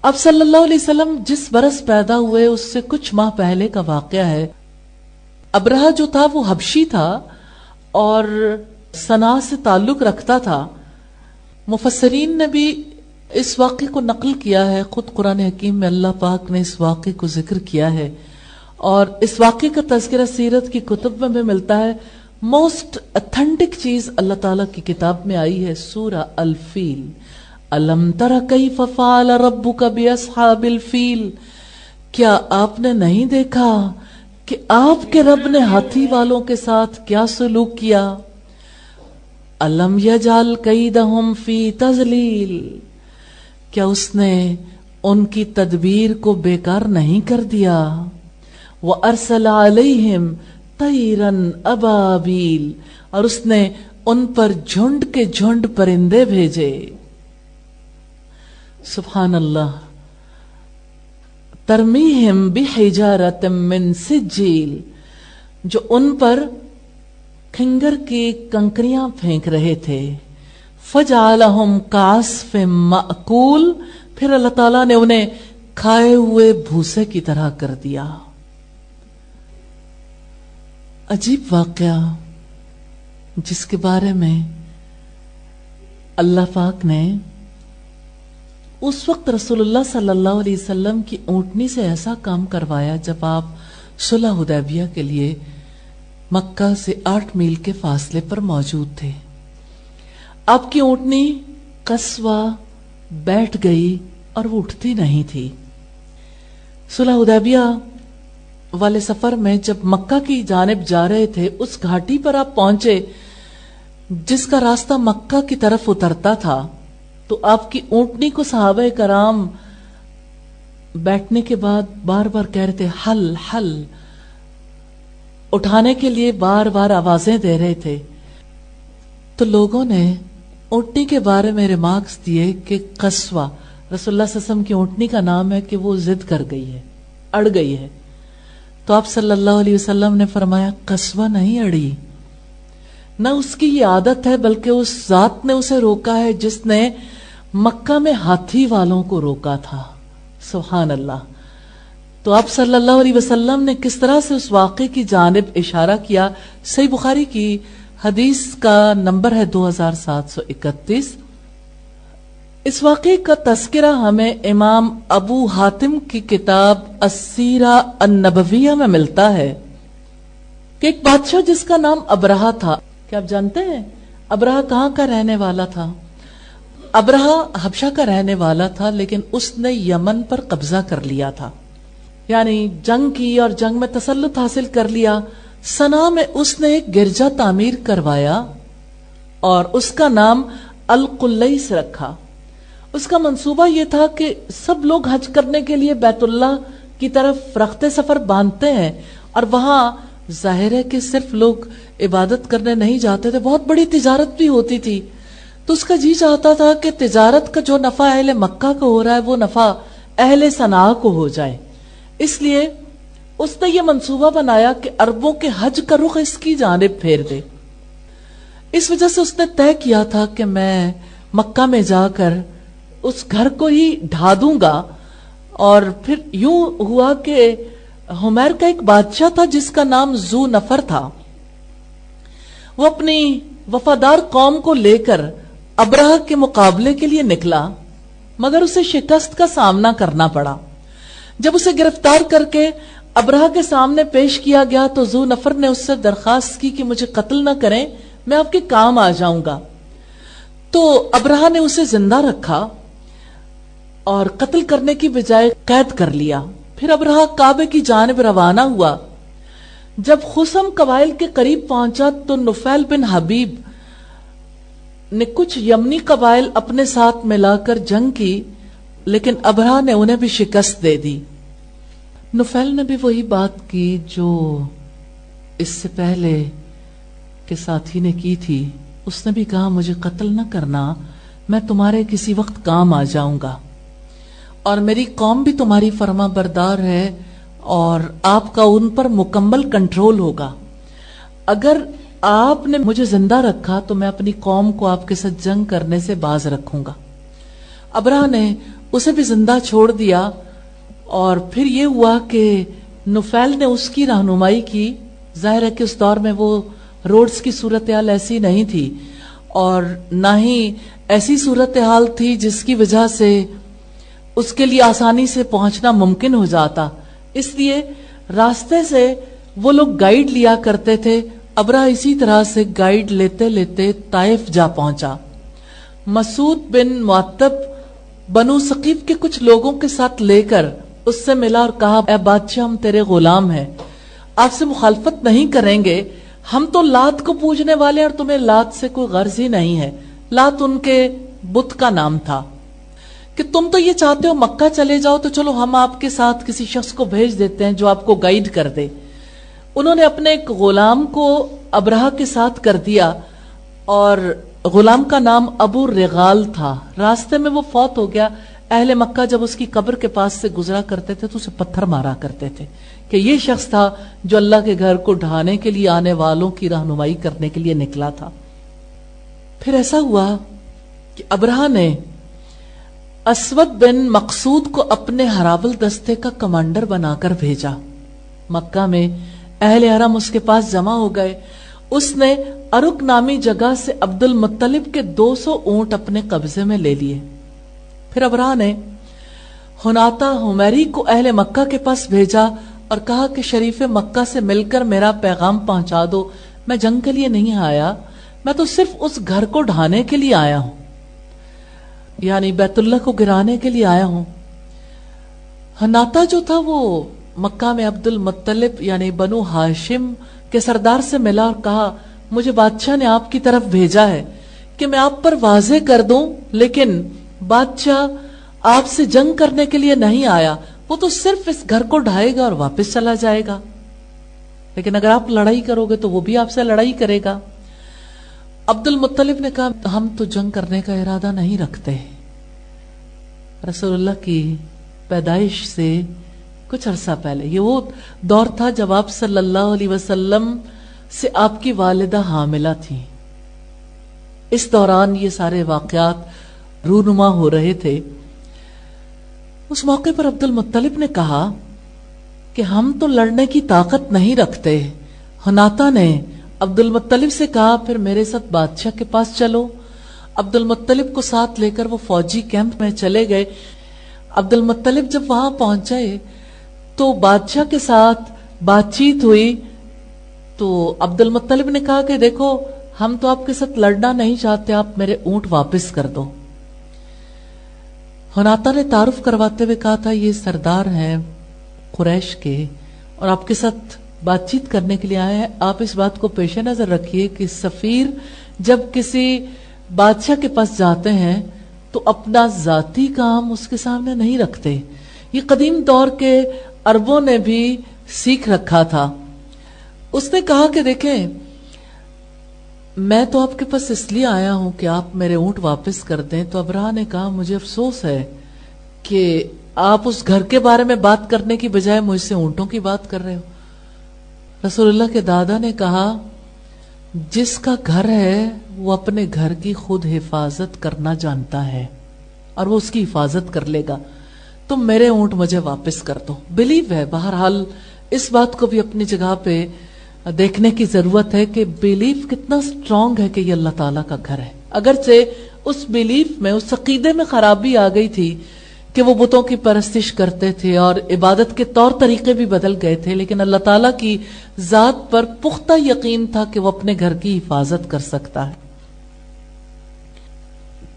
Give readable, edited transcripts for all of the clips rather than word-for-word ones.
اب صلی اللہ علیہ وسلم جس برس پیدا ہوئے اس سے کچھ ماہ پہلے کا واقعہ ہے. ابرہہ جو تھا وہ حبشی تھا اور صنعاء سے تعلق رکھتا تھا. مفسرین نے بھی اس واقعے کو نقل کیا ہے، خود قرآن حکیم میں اللہ پاک نے اس واقعے کو ذکر کیا ہے، اور اس واقعے کا تذکرہ سیرت کی کتب میں بھی ملتا ہے. موسٹ اتھینٹک چیز اللہ تعالیٰ کی کتاب میں آئی ہے سورہ الفیل. الم تر کیف فعل ربک باصحاب الفیل، کیا آپ نے نہیں دیکھا کہ آپ کے رب نے ہاتھی والوں کے ساتھ کیا سلوک کیا. الم یجعل کیدہم فی تضلیل، کیا اس نے ان کی تدبیر کو بیکار نہیں کر دیا. وَأَرْسَلَ عَلَيْهِمْ طَيْرًا أَبَابِيلَ، اور اس نے ان پر جھنڈ کے جھنڈ پرندے بھیجے. سبحان اللہ. ترمیہم بحجارۃ من سجیل، جو ان پر کھنگر کی کنکریاں پھینک رہے تھے. فجعلہم کعصف مأکول، پھر اللہ تعالیٰ نے انہیں کھائے ہوئے بھوسے کی طرح کر دیا. عجیب واقعہ جس کے بارے میں اللہ پاک نے اس وقت رسول اللہ صلی اللہ علیہ وسلم کی اونٹنی سے ایسا کام کروایا جب آپ صلح حدیبیہ کے لیے مکہ سے 8 میل کے فاصلے پر موجود تھے. آپ کی اونٹنی قصوہ بیٹھ گئی اور وہ اٹھتی نہیں تھی. صلح حدیبیہ والے سفر میں جب مکہ کی جانب جا رہے تھے، اس گھاٹی پر آپ پہنچے جس کا راستہ مکہ کی طرف اترتا تھا، تو آپ کی اونٹنی کو صحابہ کرام بیٹھنے کے بعد بار بار کہہ رہے تھے حل حل، اٹھانے کے لیے بار بار آوازیں دے رہے تھے. تو لوگوں نے اونٹنی کے بارے میں ریمارکس دیے کہ قصوہ، رسول اللہ صلی اللہ علیہ وسلم کی اونٹنی کا نام ہے کہ وہ ضد کر گئی ہے، اڑ گئی ہے. تو آپ صلی اللہ علیہ وسلم نے فرمایا قصوہ نہیں اڑی، نہ اس کی یہ عادت ہے، بلکہ اس ذات نے اسے روکا ہے جس نے مکہ میں ہاتھی والوں کو روکا تھا. سبحان اللہ. تو آپ صلی اللہ علیہ وسلم نے کس طرح سے اس واقعے کی جانب اشارہ کیا. صحیح بخاری کی حدیث کا نمبر ہے 2731. اس واقعے کا تذکرہ ہمیں امام ابو حاتم کی کتاب السیرہ النبویہ میں ملتا ہے کہ ایک بادشاہ جس کا نام ابرہہ تھا. کیا آپ جانتے ہیں ابرہہ کہاں کا رہنے والا تھا؟ ابرہہ حبشہ کا رہنے والا تھا، لیکن اس نے یمن پر قبضہ کر لیا تھا، یعنی جنگ کی اور جنگ میں تسلط حاصل کر لیا. صنعاء میں اس نے ایک گرجا تعمیر کروایا اور اس کا نام القلیس رکھا. اس کا منصوبہ یہ تھا کہ سب لوگ حج کرنے کے لیے بیت اللہ کی طرف رخت سفر باندھتے ہیں، اور وہاں ظاہر ہے کہ صرف لوگ عبادت کرنے نہیں جاتے تھے، بہت بڑی تجارت بھی ہوتی تھی. تو اس کا جی چاہتا تھا کہ تجارت کا جو نفع اہل مکہ کو ہو رہا ہے وہ نفع اہل صنعاء کو ہو جائے. اس لیے اس نے یہ منصوبہ بنایا کہ عربوں کے حج کا رخ اس کی جانب پھیر دے. اس وجہ سے اس نے طے کیا تھا کہ میں مکہ میں جا کر اس گھر کو ہی ڈھا دوں گا. اور پھر یوں ہوا کہ حمیر کا ایک بادشاہ تھا جس کا نام ذو نفر تھا. وہ اپنی وفادار قوم کو لے کر ابرہہ کے مقابلے کے لیے نکلا، مگر اسے شکست کا سامنا کرنا پڑا. جب اسے گرفتار کر کے ابرہہ کے سامنے پیش کیا گیا تو ذو نفر نے اس سے درخواست کی کہ مجھے قتل نہ کریں، میں آپ کے کام آ جاؤں گا. تو ابرہہ نے اسے زندہ رکھا اور قتل کرنے کی بجائے قید کر لیا. پھر ابرہہ کعبے کی جانب روانہ ہوا. جب خسم قبائل کے قریب پہنچا تو نفیل بن حبیب نے کچھ یمنی قبائل اپنے ساتھ ملا کر جنگ کی، لیکن ابرہہ نے انہیں بھی شکست دے دی. نفیل نے بھی وہی بات کی جو اس سے پہلے کے ساتھی نے کی تھی. اس نے بھی کہا مجھے قتل نہ کرنا، میں تمہارے کسی وقت کام آ جاؤں گا، اور میری قوم بھی تمہاری فرما بردار ہے اور آپ کا ان پر مکمل کنٹرول ہوگا. اگر آپ نے مجھے زندہ رکھا تو میں اپنی قوم کو آپ کے ساتھ جنگ کرنے سے باز رکھوں گا. ابرہہ نے उसे भी जिंदा छोड़ दिया। और फिर ये हुआ कि नुफैल ने उसकी रहनुमाई की। जाहिर है कि उस दौर में वो रोड्स की सूरत हाल ऐसी नहीं थी और ना ही ऐसी सूरत हाल थी जिसकी वजह से उसके लिए आसानी से पहुंचना मुमकिन हो जाता। इसलिए रास्ते से वो लोग गाइड लिया करते थे। अबरा इसी तरह से गाइड लेते लेते ताइफ जा पहुंचा। मसूद बिन मुअत्तब बनु सकीफ के कुछ लोगों के साथ लेकर उससे मिला और कहा, ए बादशाह, हम तेरे गुलाम हैं, आपसे मुखालफत नहीं करेंगे। हम तो लात को पूजने वाले और तुम्हें लात से कोई गर्ज ही नहीं है। लात उनके बुत का नाम था कि तुम तो ये चाहते हो मक्का चले जाओ, तो चलो हम आपके साथ किसी शख्स को भेज देते हैं जो आपको गाइड कर दे। उन्होंने अपने एक गुलाम को अबरहा के साथ कर दिया और गुलाम का नाम अबू रिगाल था। रास्ते में वो फौत हो गया। अहले मक्का जब उसकी कब्र के पास से गुजरा करते थे तो उसे पत्थर मारा करते थे कि ये शख्स था जो अल्लाह के घर को ढहाने के लिए आने वालों की रहनुमाई करने के लिए निकला था। फिर ऐसा हुआ कि अबरहा ने असवद बिन मकसूद को अपने हरावल दस्ते का कमांडर बनाकर भेजा। मक्का में अहले हरम उसके पास जमा हो गए। उसने अरुक नामी जगह से अब्दुल मुत्तलिब के 200 ऊंट अपने कब्जे में ले लिए। फिर अबरहा ने हुनाता हुमैरी को अहले मक्का के पास भेजा और कहा कि शरीफ मक्का से मिलकर मेरा पैगाम पहुंचा दो। मैं जंग के लिए नहीं आया, मैं तो सिर्फ उस घर को ढाने के लिए आया हूं, यानी बैतुल्लाह को गिराने के लिए आया हूं। हुनाता जो था वो मक्का में अब्दुल मुत्तलिब यानी बनु हाशिम के सरदार से मिला और कहा, मुझे बादशाह ने आपकी तरफ भेजा है कि मैं आप पर वाजे कर दूं, लेकिन बादशाह आपसे जंग करने के लिए नहीं आया, वो तो सिर्फ इस घर को ढाएगा और वापस चला जाएगा। लेकिन अगर आप लड़ाई करोगे तो वो भी आपसे लड़ाई करेगा। अब्दुल मुत्तलिब ने कहा, हम तो जंग करने का इरादा नहीं रखते। रसूलुल्लाह की पैदाइश से कुछ अरसा पहले, ये वो दौर था जब आप सल्लल्लाहु अलैहि वसल्लम से आपकी वालिदा हामिला थी। इस दौरान ये सारे वाकयात रूनुमा हो रहे थे। उस मौके पर अब्दुल मुत्तलिब ने कहा कि हम तो लड़ने की ताकत नहीं रखते। हुनाता ने अब्दुल मुत्तलिब से कहा, फिर मेरे साथ बादशाह के पास चलो। अब्दुल मुत्तलिब को साथ लेकर वो फौजी कैंप में चले गए। अब्दुल मुत्तलिब जब वहां पहुंचे तो बादशाह के साथ बातचीत हुई। तो अब्दुल मुत्तलिब ने कहा कि देखो, हम तो आपके साथ लड़ना नहीं चाहते, आप मेरे ऊंट वापस कर दो। हुनाता ने तारुफ करवाते हुए कहा था, ये सरदार हैं कुरैश के और आपके साथ बातचीत करने के लिए आए हैं। आप इस बात को पेश नजर रखिए कि सफीर जब किसी बादशाह के पास जाते हैं तो अपना जाती काम उसके सामने नहीं रखते। ये कदीम दौर के अरबों ने भी सीख रखा था। उसने कहा कि देखें, मैं तो आपके पास इसलिए आया हूं कि आप मेरे ऊंट वापस कर दें। तो अबरहा ने कहा, मुझे अफसोस है कि आप उस घर के बारे में बात करने की बजाय मुझसे ऊंटों की बात कर रहे हो। रसूलुल्लाह के दादा ने कहा, जिसका घर है वो अपने घर की खुद हिफाजत करना जानता है और वो उसकी हिफाजत कर लेगा। तुम मेरे ऊंट मुझे वापस कर दो। बिलीव है, बहरहाल इस बात को भी अपनी जगह पे देखने की जरूरत है कि बिलीफ कितना स्ट्रांग है कि ये अल्लाह ताला का घर है। अगरचे उस बिलीफ में, उस अकीदे में खराबी आ गई थी कि वो बुतों की परस्तिश करते थे और इबादत के तौर तरीके भी बदल गए थे, लेकिन अल्लाह ताला की जात पर पुख्ता यकीन था कि वो अपने घर की हिफाजत कर सकता है।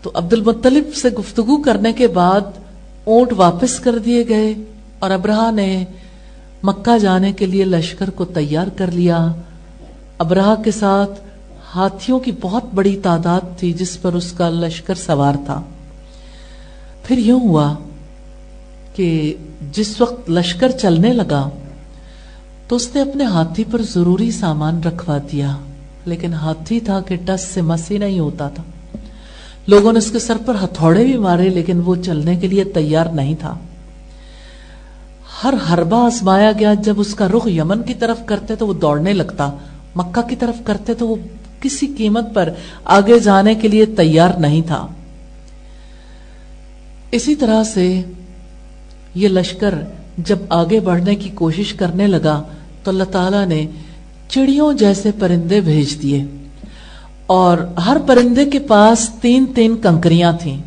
तो अब्दुल मुत्तलिब से गुफ्तगू करने के बाद ऊंट वापस कर दिए गए और अबरहा ने मक्का जाने के लिए लश्कर को तैयार कर लिया। अबरहा के साथ हाथियों की बहुत बड़ी तादाद थी जिस पर उसका लश्कर सवार था। फिर यूं हुआ कि जिस वक्त लश्कर चलने लगा तो उसने अपने हाथी पर जरूरी सामान रखवा दिया, लेकिन हाथी था कि टस से मसी नहीं होता था। लोगों ने उसके सर पर हथौड़े भी मारे, लेकिन वो चलने के लिए तैयार नहीं था। हर हरबा आजमाया गया। जब उसका रुख यमन की तरफ करते तो वो दौड़ने लगता, मक्का की तरफ करते तो वो किसी कीमत पर आगे जाने के लिए तैयार नहीं था। इसी तरह से ये लश्कर जब आगे बढ़ने की कोशिश करने लगा तो अल्लाह ताला ने चिड़ियों जैसे परिंदे भेज दिए और हर परिंदे के पास 3-3 कंकरियां थीं,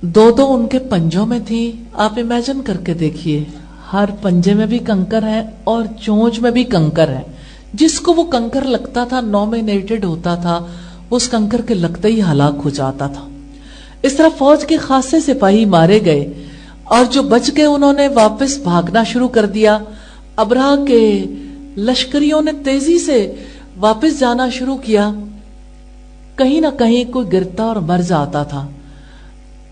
2-2 उनके पंजों में थी। आप इमेजिन करके देखिए, हर पंजे में भी कंकर है और चोंच में भी कंकर है। जिसको वो कंकर लगता था, नॉमिनेटेड होता था, उस कंकर के लगते ही हलाक हो जाता था। इस तरह फौज के खासे सिपाही मारे गए और जो बच गए उन्होंने वापस भागना शुरू कर दिया। अबरहा के लश्करियों ने तेजी से वापस जाना शुरू किया। कहीं ना कहीं कोई गिरता और मर जाता था।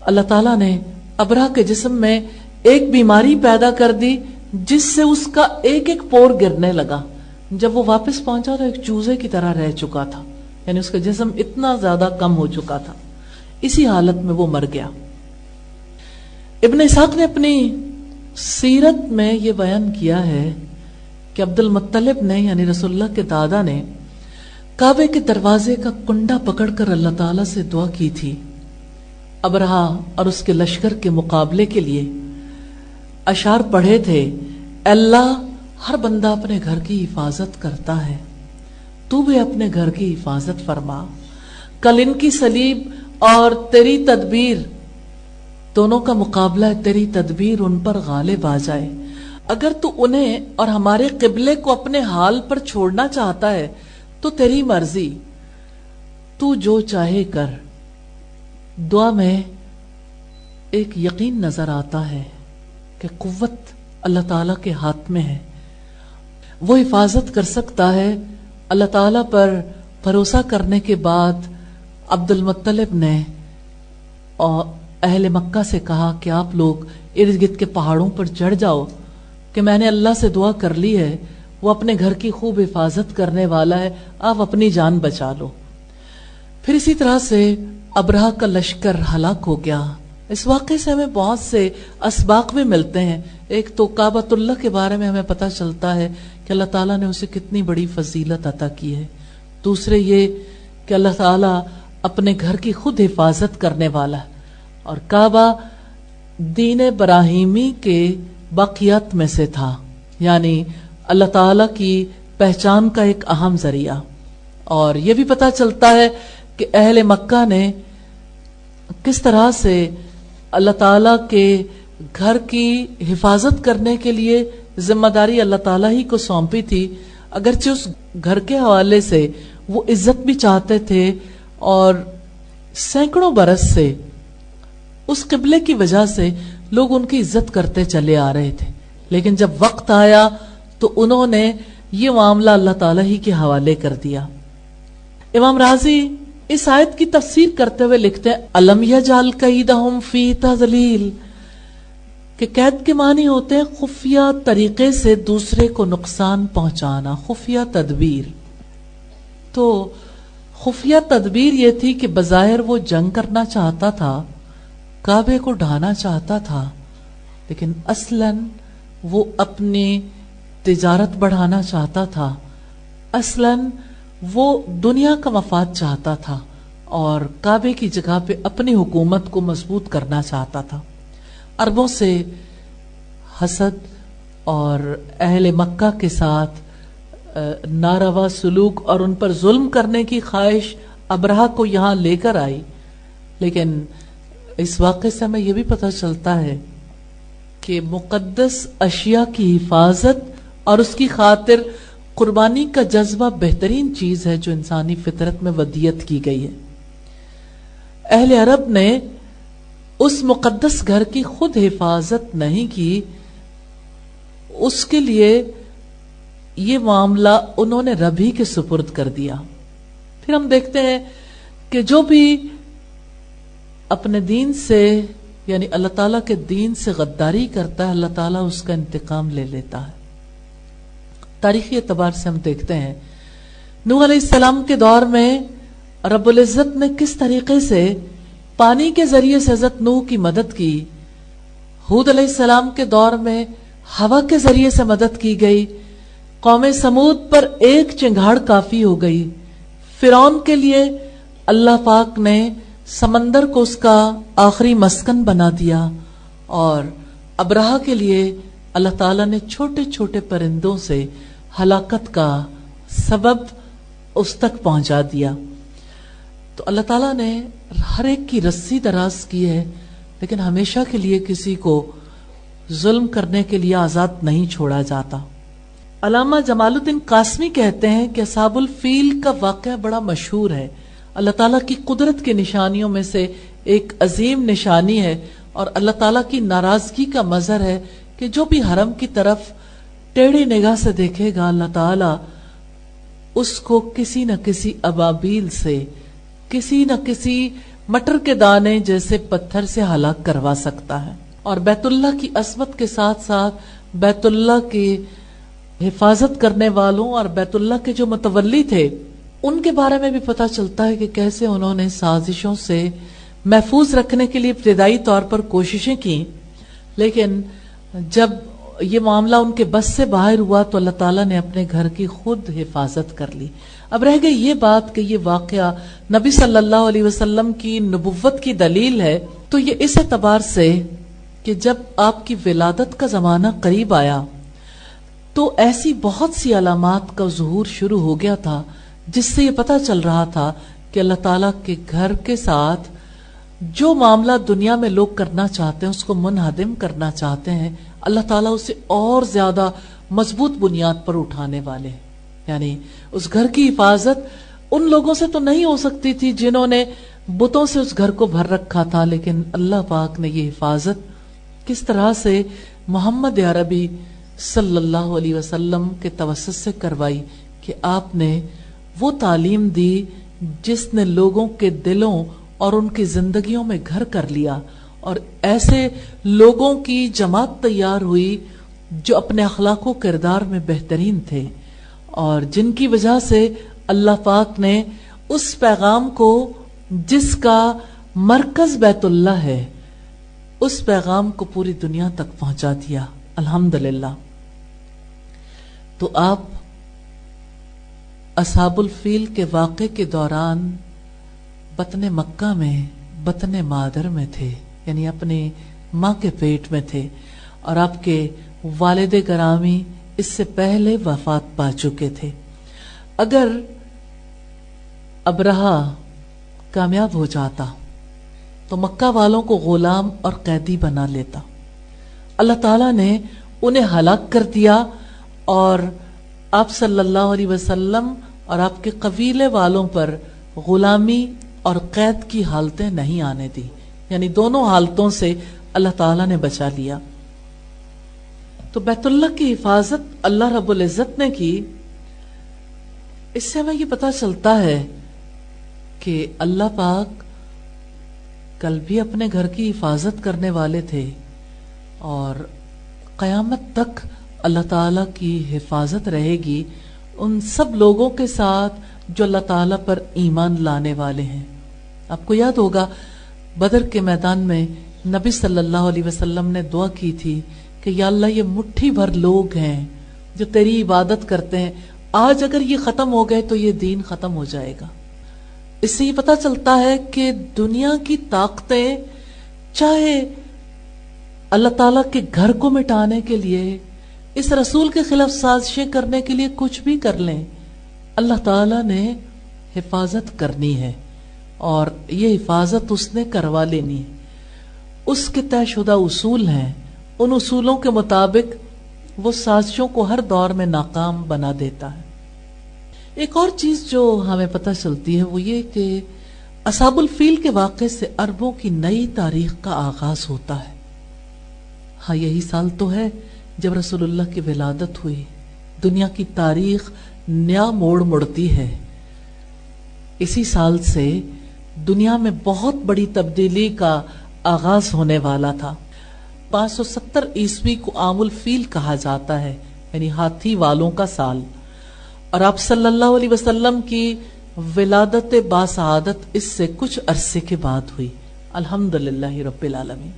अल्लाह ताला ने अबरहा के जिस्म में एक बीमारी पैदा कर दी जिससे उसका एक एक पोर गिरने लगा। जब वो वापस पहुंचा तो एक चूजे की तरह रह चुका था, यानी उसका जिस्म इतना ज्यादा कम हो चुका था। इसी हालत में वो मर गया। इब्न इसहाक ने अपनी सीरत में ये बयान किया है कि अब्दुल मुत्तलिब ने, यानी रसूलुल्लाह के दादा ने, काबे के दरवाजे का कुंडा पकड़कर अल्लाह ताला से दुआ की थी अबरहा और उसके लश्कर के मुकाबले के लिए। अशार पढ़े थे, अल्लाह हर बंदा अपने घर की हिफाजत करता है, तू भी अपने घर की हिफाजत फरमा। कल इनकी सलीब और तेरी तदबीर दोनों का मुकाबला है, तेरी तदबीर उन पर गालिब आ जाए। अगर तू उन्हें और हमारे किबले को अपने हाल पर छोड़ना चाहता है तो तेरी मर्जी, तू जो चाहे कर। दुआ में एक यकीन नजर आता है कि कुव्वत अल्लाह ताला के हाथ में है, वो हिफाजत कर सकता है। अल्लाह ताला पर भरोसा करने के बाद अब्दुल मुत्तलिब ने और अहले मक्का से कहा कि आप लोग इर्द गिर्द के पहाड़ों पर चढ़ जाओ कि मैंने अल्लाह से दुआ कर ली है, वो अपने घर की खूब हिफाजत करने वाला है, आप अपनी जान बचा लो। फिर इसी तरह से अबरहा का लश्कर हलाक हो गया। इस वाक़े से हमें बहुत से असबाक भी मिलते हैं। एक तो काबतुल्लाह के बारे में हमें पता चलता है कि अल्लाह ताला ने उसे कितनी बड़ी फजीलत अता की है। दूसरे ये कि अल्लाह ताला अपने घर की खुद हिफाजत करने वाला है और काबा दीन इब्राहिमी के बाकियात में से था, यानी अल्लाह ताला की पहचान का एक अहम जरिया। और यह भी पता चलता है कि अहले मक्का ने किस तरह से अल्लाह ताला के घर की हिफाजत करने के लिए जिम्मेदारी अल्लाह ताला ही को सौंपी थी। अगरचे उस घर के हवाले से वो इज्जत भी चाहते थे और सैकड़ों बरस से उस किबले की वजह से लोग उनकी इज्जत करते चले आ रहे थे, लेकिन जब वक्त आया तो उन्होंने ये मामला अल्लाह ताला ही के हवाले कर दिया। इमाम राजी इस आयत की तफसीर करते हुए लिखते हैं, अलम यजअल कैदहुम फी तज़लील, कि कैद के मानी होते हैं खुफिया तरीके से दूसरे को नुकसान पहुंचाना, खुफिया तदबीर। तो खुफिया तदबीर ये थी कि बज़ाहिर वो जंग करना चाहता था, काबे को ढाना चाहता था, लेकिन असलन वो अपनी तिजारत बढ़ाना चाहता था, असलन वो दुनिया का मफाद चाहता था और काबे की जगह पे अपनी हुकूमत को मजबूत करना चाहता था। अरबों से हसद और अहले मक्का के साथ नारवा सलूक और उन पर जुल्म करने की ख्वाहिश अबरहा को यहाँ लेकर आई। लेकिन इस वाक़े से हमें यह भी पता चलता है कि मुक़द्दस अशिया की हिफाजत और उसकी खातिर कुर्बानी का जज्बा बेहतरीन चीज है जो इंसानी फितरत में वदियत की गई है। अहले अरब ने उस मुक़द्दस घर की खुद हिफाजत नहीं की, उसके लिए ये मामला उन्होंने रबी के सुपुर्द कर दिया। फिर हम देखते हैं कि जो भी अपने दीन से, यानी अल्लाह ताला के दीन से गद्दारी करता है, अल्लाह ताला उसका इंतकाम ले लेता है। तारीखी एतबार से हम देखते हैं नूह अलैहिस्सलाम के दौर में रब्बुल इज्जत ने किस तरीके से पानी के जरिए से हज़रत नूह की मदद की। हूद अलैहिस्सलाम के दौर में हवा के जरिए से मदद की गई। कौमे समूद पर एक चिंगाड़ काफी हो गई। फिरौन के लिए अल्लाह पाक ने समंदर को उसका आखिरी मस्कन बना दिया और अबरहा के लिए अल्लाह ताला ने छोटे छोटे परिंदों से हलाकत का सबब उस तक पहुंचा दिया। तो अल्लाह ताला ने हर एक की रस्सी दराज की है, लेकिन हमेशा के लिए किसी को जुल्म करने के लिए आजाद नहीं छोड़ा जाता। अल्लामा जमालुद्दीन कासमी कहते हैं कि असाबुल फील का वाक़या बड़ा मशहूर है। अल्लाह ताला की कुदरत की निशानियों में से एक अजीम निशानी है और अल्लाह ताला की नाराजगी का मजहर है कि जो भी हरम की तरफ टेढ़ी निगाह से देखेगा, अल्लाह ताला उसको किसी न किसी अबाबील से, किसी न किसी मटर के दाने जैसे पत्थर से हलाक करवा सकता है। और बैतुल्लाह की असमत के साथ साथ बैतुल्लाह की हिफाजत करने वालों और बैतुल्लाह के जो मुतवल्ली थे उनके बारे में भी पता चलता है कि कैसे उन्होंने साजिशों से महफूज रखने के लिए इब्तिदाई तौर पर कोशिशें की, लेकिन जब ये मामला उनके बस से बाहर हुआ तो अल्लाह ताला ने अपने घर की खुद हिफाजत कर ली। अब रह गई ये बात कि ये वाकया नबी सल्लल्लाहु अलैहि वसल्लम की नबुव्वत की दलील है, तो ये इस एतबार से कि जब आपकी विलादत का जमाना करीब आया तो ऐसी बहुत सी अलामात का ज़ुहूर शुरू हो गया था जिससे ये पता चल रहा था कि अल्लाह ताला के घर के साथ जो मामला दुनिया में लोग करना चाहते हैं, उसको मुनहदिम करना चाहते हैं, अल्लाह ताला उसे और ज्यादा मजबूत बुनियाद पर उठाने वाले। यानी उस घर की हिफाजत उन लोगों से तो नहीं हो सकती थी जिन्होंने बुतों से उस घर को भर रखा था, लेकिन अल्लाह पाक ने ये हिफाजत किस तरह से मोहम्मद अरबी सल्लल्लाहु अलैहि वसल्लम के तवस्सुत से करवाई कि आपने वो तालीम दी जिसने लोगों के दिलों और उनकी जिंदगियों में घर कर लिया, और ऐसे लोगों की जमात तैयार हुई जो अपने अखलाको किरदार में बेहतरीन थे और जिनकी वजह से अल्लाह पाक ने उस पैगाम को जिसका मरकज बैतुल्लाह है, उस पैगाम को पूरी दुनिया तक पहुंचा दिया। अल्हम्दुलिल्लाह। तो आप असहाबुल फील के वाक़े के दौरान बतने मक्का में बतने मादर में थे, यानी अपनी माँ के पेट में थे, और आपके वालिद गरामी इससे पहले वफात पा चुके थे। अगर अबरहा कामयाब हो जाता तो मक्का वालों को गुलाम और कैदी बना लेता। अल्लाह ताला ने उन्हें हलाक कर दिया और आप सल्लल्लाहु अलैहि वसल्लम और आपके कबीले वालों पर गुलामी और कैद की हालतें नहीं आने दी, यानी दोनों हालतों से अल्लाह ताला ने बचा लिया। तो बैतुल्लाह की हिफाजत अल्लाह रब्बुल इज्जत ने की। इससे हमें ये पता चलता है कि अल्लाह पाक कल भी अपने घर की हिफाजत करने वाले थे और क़यामत तक अल्लाह ताला की हिफाजत रहेगी उन सब लोगों के साथ जो अल्लाह ताला पर ईमान लाने वाले हैं। आपको याद होगा बदर के मैदान में नबी सल्लल्लाहु अलैहि वसल्लम ने दुआ की थी कि या अल्लाह ये मुट्ठी भर लोग हैं जो तेरी इबादत करते हैं, आज अगर ये खत्म हो गए तो ये दीन खत्म हो जाएगा। इससे ये पता चलता है कि दुनिया की ताकतें चाहे अल्लाह ताला के घर को मिटाने के लिए, इस रसूल के खिलाफ साजिशें करने के लिए कुछ भी कर लें, अल्लाह ताला ने हिफाजत करनी है और ये हिफाजत उसने करवा लेनी है। उसके तयशुदा उसूल हैं, उन उसूलों के मुताबिक वो साजिशों को हर दौर में नाकाम बना देता है। एक और चीज जो हमें पता चलती है वो ये कि असहाबुल फील के वाक़े से अरबों की नई तारीख का आगाज होता है। हाँ, यही साल तो है जब रसूलुल्लाह की विलादत हुई। दुनिया की तारीख नया मोड़ मुड़ती है। इसी साल से दुनिया में बहुत बड़ी तब्दीली का आगाज होने वाला था। 570 ईस्वी को आमुल फील कहा जाता है, यानी हाथी वालों का साल, और आप सल्लल्लाहु अलैहि वसल्लम की विलादत बासआदत इससे कुछ अरसे के बाद हुई। अल्हम्दुलिल्लाह रब्बिल आलमीन।